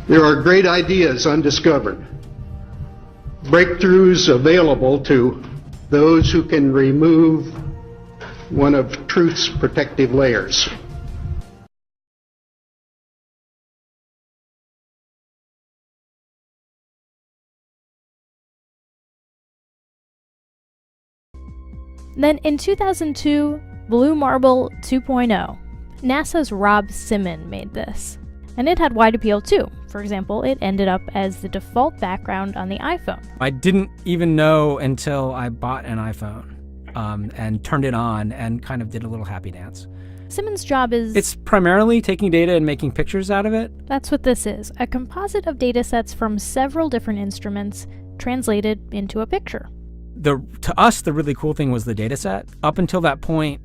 There are great ideas undiscovered, breakthroughs available to those who can remove one of truth's protective layers. Then in 2002, Blue Marble 2.0, NASA's Rob Simon made this. And it had wide appeal too. For example, it ended up as the default background on the iPhone. I didn't even know until I bought an iPhone and turned it on and kind of did a little happy dance. Simon's job is... It's primarily taking data and making pictures out of it. That's what this is, a composite of data sets from several different instruments translated into a picture. To us, the really cool thing was the data set. Up until that point,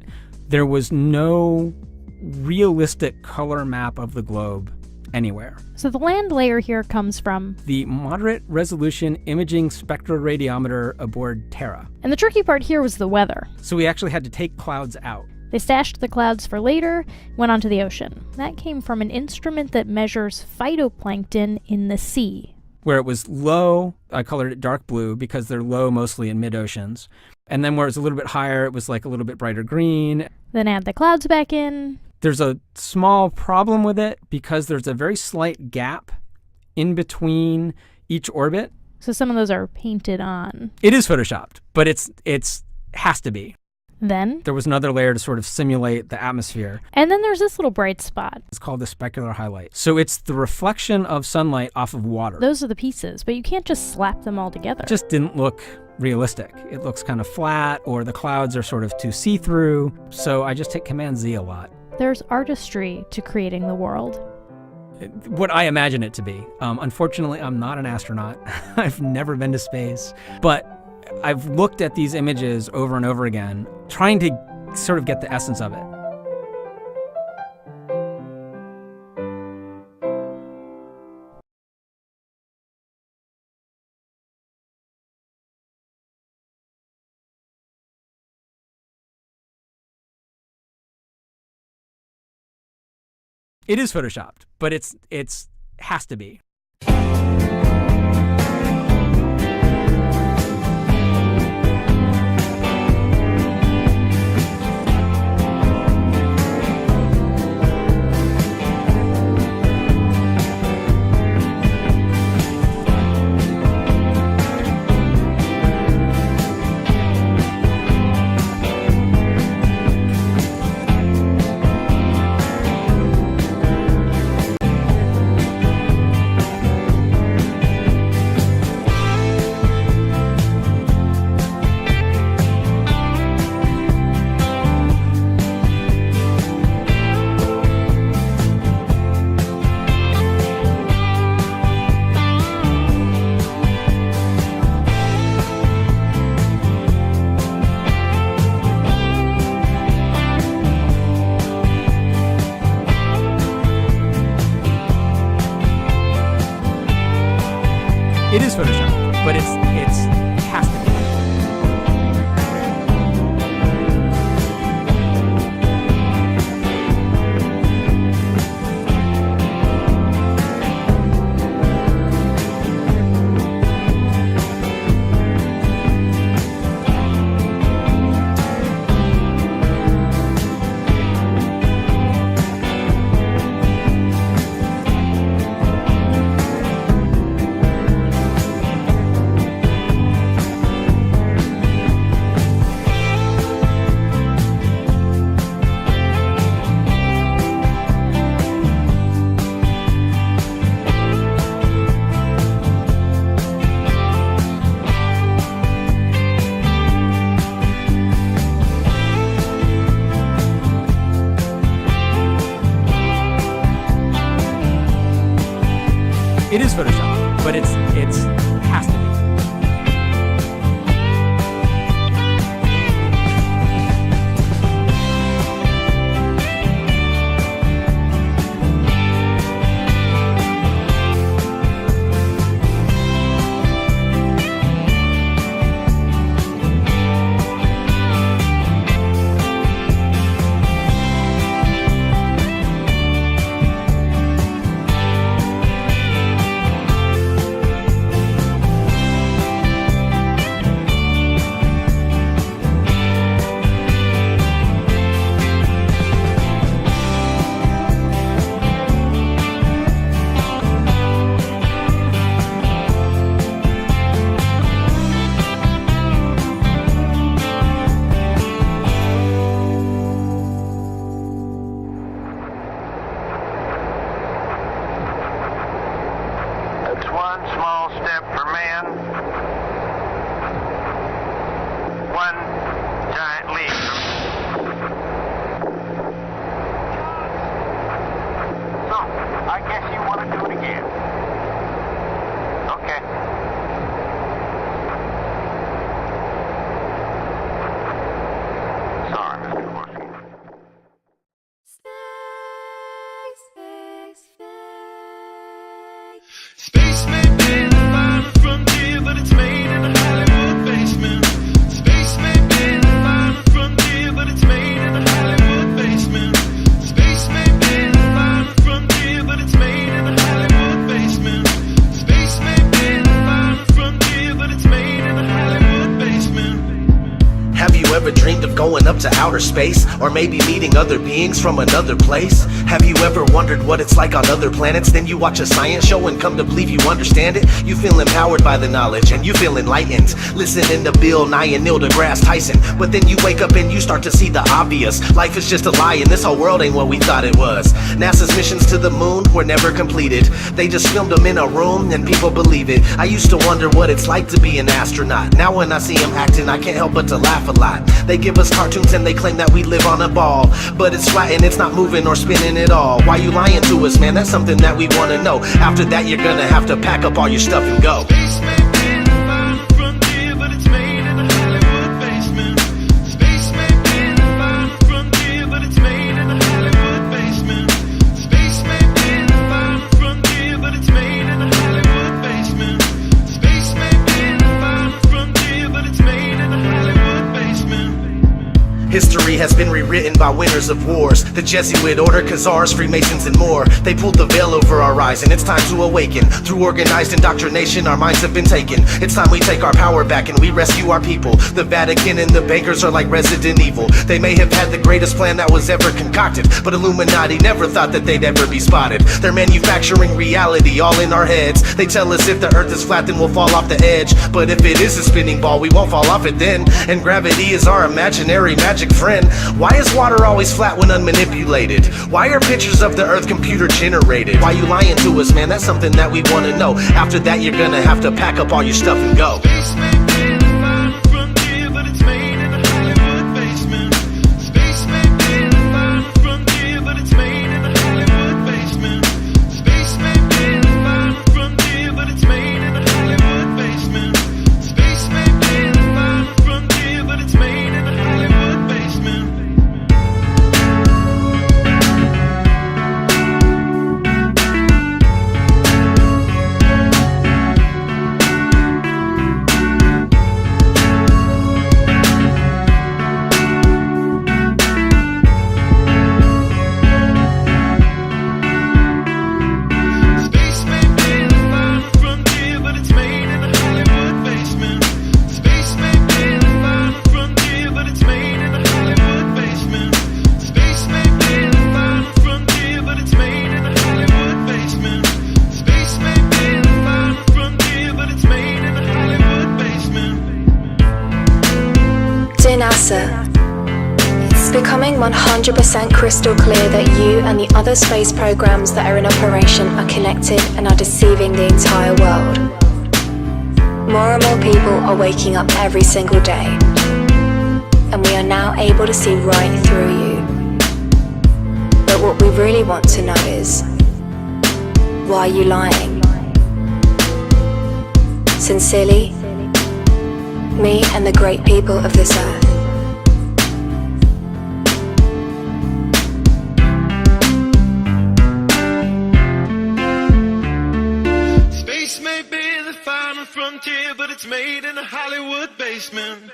there was no realistic color map of the globe anywhere. So the land layer here comes from the Moderate Resolution Imaging Spectroradiometer aboard Terra. And the tricky part here was the weather. So we actually had to take clouds out. They stashed the clouds for later, went onto the ocean. That came from an instrument that measures phytoplankton in the sea. Where it was low, I colored it dark blue because they're low mostly in mid-oceans. And then where it was a little bit higher, it was like a little bit brighter green. Then add the clouds back in. There's a small problem with it because there's a very slight gap in between each orbit. So some of those are painted on. It is photoshopped, but it's has to be. Then there was another layer to sort of simulate the atmosphere. And then there's this little bright spot. It's called the specular highlight. So it's the reflection of sunlight off of water. Those are the pieces, but you can't just slap them all together. It just didn't look realistic. It looks kind of flat, or the clouds are sort of too see-through. So I just hit Command-Z a lot. There's artistry to creating the world. What I imagine it to be. Unfortunately, I'm not an astronaut. I've never been to space. But I've looked at these images over and over again, trying to sort of get the essence of it. It is photoshopped, but it's has to be. It is photoshopped, but it's has to be. It is photoshopped, but it's has to be. ever dreamed of going up to outer space? Or maybe meeting other beings from another place? Have you ever wondered what it's like on other planets? Then you watch a science show and come to believe you understand it? You feel empowered by the knowledge and you feel enlightened, listening to Bill Nye and Neil deGrasse Tyson. But then you wake up and you start to see the obvious. Life is just a lie and this whole world ain't what we thought it was. NASA's missions to the moon were never completed. They just filmed them in a room and people believe it. I used to wonder what it's like to be an astronaut. Now when I see them acting, I can't help but to laugh a lot. They give us cartoons and they claim that we live on a ball, but it's flat and it's not moving or spinning at all. Why you lying to us, man? That's something that we wanna know. After that you're gonna have to pack up all your stuff and go. History has been rewritten by winners of wars, the Jesuit order, Khazars, Freemasons and more. They pulled the veil over our eyes and it's time to awaken. Through organized indoctrination our minds have been taken. It's time we take our power back and we rescue our people. The Vatican and the bankers are like Resident Evil. They may have had the greatest plan that was ever concocted, but Illuminati never thought that they'd ever be spotted. They're manufacturing reality all in our heads. They tell us if the earth is flat then we'll fall off the edge, but if it is a spinning ball we won't fall off it then. And gravity is our imaginary magic friend. Why is water always flat when unmanipulated? Why are pictures of the earth computer generated? Why you lying to us, man? That's something that we wanna know. After that you're gonna have to pack up all your stuff and go. NASA, it's becoming 100% crystal clear that you and the other space programs that are in operation are connected and are deceiving the entire world. More and more people are waking up every single day, and we are now able to see right through you. But what we really want to know is, why are you lying? Sincerely, me and the great people of this earth. Space may be the final frontier, but it's made in a Hollywood basement.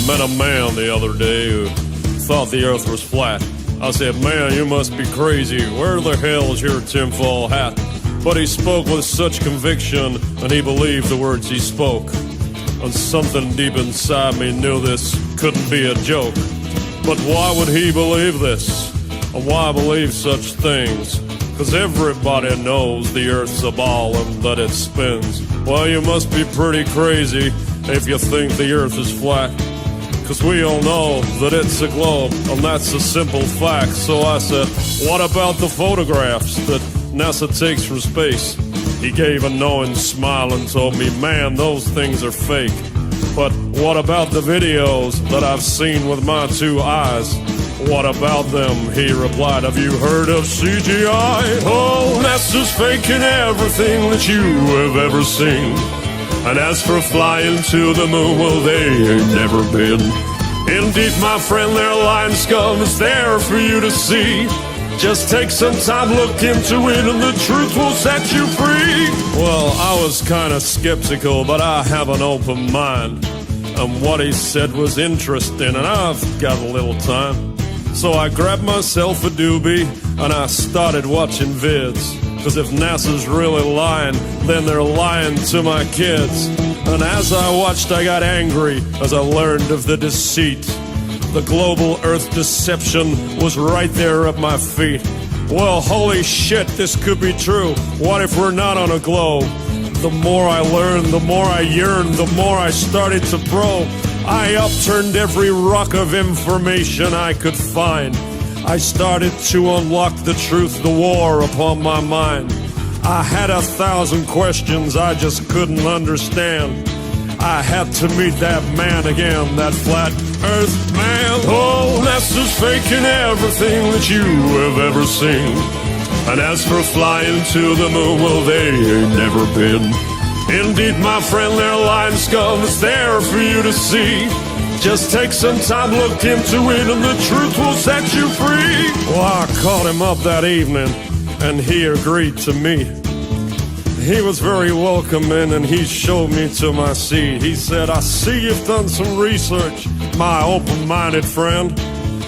Met a man the other day who thought the earth was flat. I said, man, you must be crazy. Where the hell is your tinfoil hat? But he spoke with such conviction, and he believed the words he spoke. And something deep inside me knew this couldn't be a joke. But why would he believe this? And why believe such things? 'Cause everybody knows the earth's a ball and that it spins. Well, you must be pretty crazy if you think the earth is flat. 'Cause we all know that it's a globe, and that's a simple fact. So I said, what about the photographs that NASA takes from space? He gave a knowing smile and told me, man, those things are fake. But what about the videos that I've seen with my two eyes? What about them? He replied, have you heard of CGI? Oh, NASA's faking everything that you have ever seen. And as for flying to the moon, well, they ain't never been. Indeed, my friend, their lying scum is there for you to see. Just take some time, look into it, and the truth will set you free. Well, I was kinda skeptical, but I have an open mind. And what he said was interesting, and I've got a little time. So I grabbed myself a doobie, and I started watching vids. Cause if NASA's really lying, then they're lying to my kids. And as I watched, I got angry as I learned of the deceit. The global Earth deception was right there at my feet. Well, holy shit, this could be true. What if we're not on a globe? The more I learned, the more I yearned, the more I started to probe. I upturned every rock of information I could find. I started to unlock the truth, the war upon my mind. I had 1,000 questions I just couldn't understand. I had to meet that man again, that flat earth man. Oh, NASA's faking everything that you have ever seen. And as for flying to the moon, well, they ain't never been. Indeed, my friend, their lying scum is there for you to see. Just take some time, look into it, and the truth will set you free. Well, I called him up that evening, and he agreed to meet. He was very welcoming, and he showed me to my seat. He said, I see you've done some research, my open-minded friend.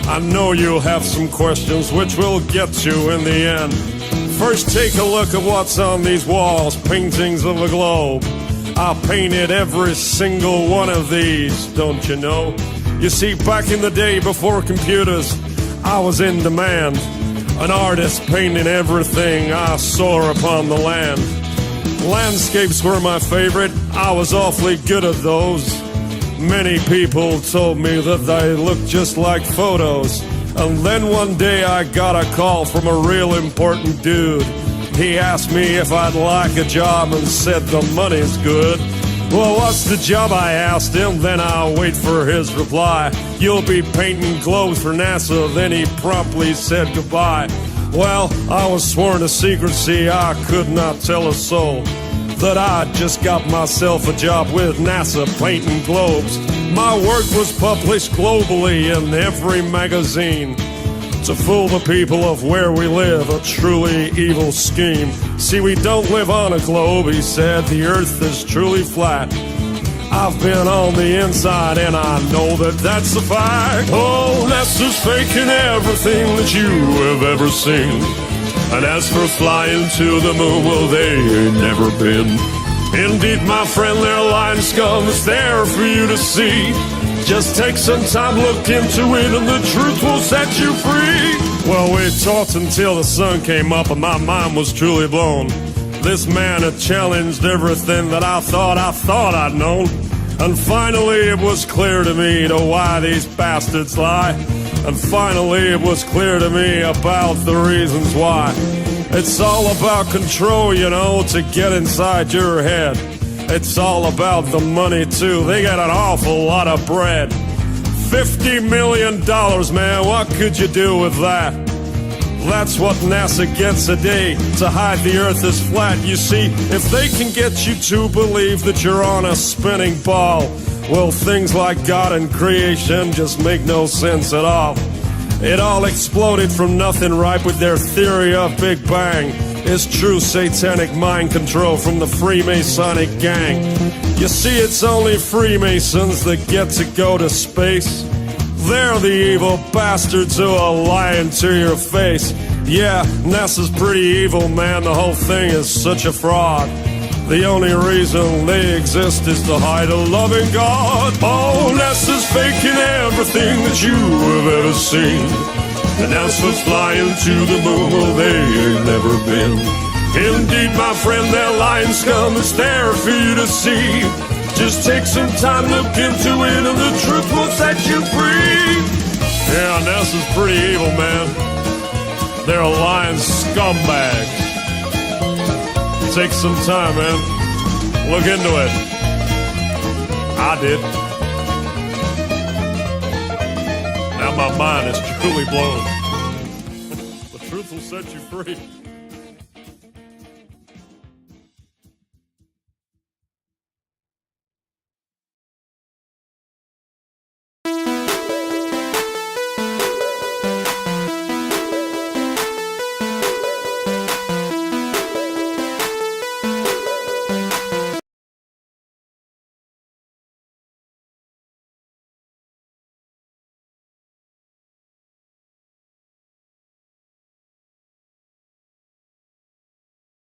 I know you'll have some questions, which we'll get to in the end. First, take a look at what's on these walls, paintings of a globe. I painted every single one of these, don't you know? You see, back in the day before computers, I was in demand. An artist painting everything I saw upon the land. Landscapes were my favorite, I was awfully good at those. Many people told me that they looked just like photos. And then one day I got a call from a real important dude. He asked me if I'd like a job and said the money's good. Well, what's the job, I asked him, then I'll wait for his reply. You'll be painting globes for NASA, then he promptly said goodbye. Well, I was sworn to secrecy, I could not tell a soul that I just got myself a job with NASA painting globes. My work was published globally in every magazine to fool the people of where we live, a truly evil scheme. See, we don't live on a globe, he said, the earth is truly flat. I've been on the inside and I know that that's a fact. Oh, NASA's faking everything that you have ever seen. And as for flying to the moon, well, they ain't never been. Indeed, my friend, their lying scum is there for you to see. Just take some time, look into it, and the truth will set you free. Well, we talked until the sun came up and my mind was truly blown. This man had challenged everything that I thought I'd known. And finally it was clear to me to why these bastards lie. And finally it was clear to me about the reasons why. It's all about control, you know, to get inside your head. It's all about the money too, they got an awful lot of bread. $50 million, man, what could you do with that? That's what NASA gets a day, to hide the earth is flat. You see, if they can get you to believe that you're on a spinning ball, well, things like God and creation just make no sense at all. It all exploded from nothing, right, with their theory of Big Bang. It's true satanic mind control from the Freemasonic gang. You see, it's only Freemasons that get to go to space. They're the evil bastards who are lying to your face. Yeah, NASA's pretty evil, man, the whole thing is such a fraud. The only reason they exist is to hide a loving God. Oh, NASA's faking everything that you have ever seen. And as for flying to the moon, well, they ain't never been. Indeed, my friend, their lying scum is there for you to see. Just take some time, look into it, and the truth will set you free. Yeah, NASA's pretty evil, man. They're a lying scumbag. Take some time, man. Look into it. I did. Now my mind is truly blown. The truth will set you free.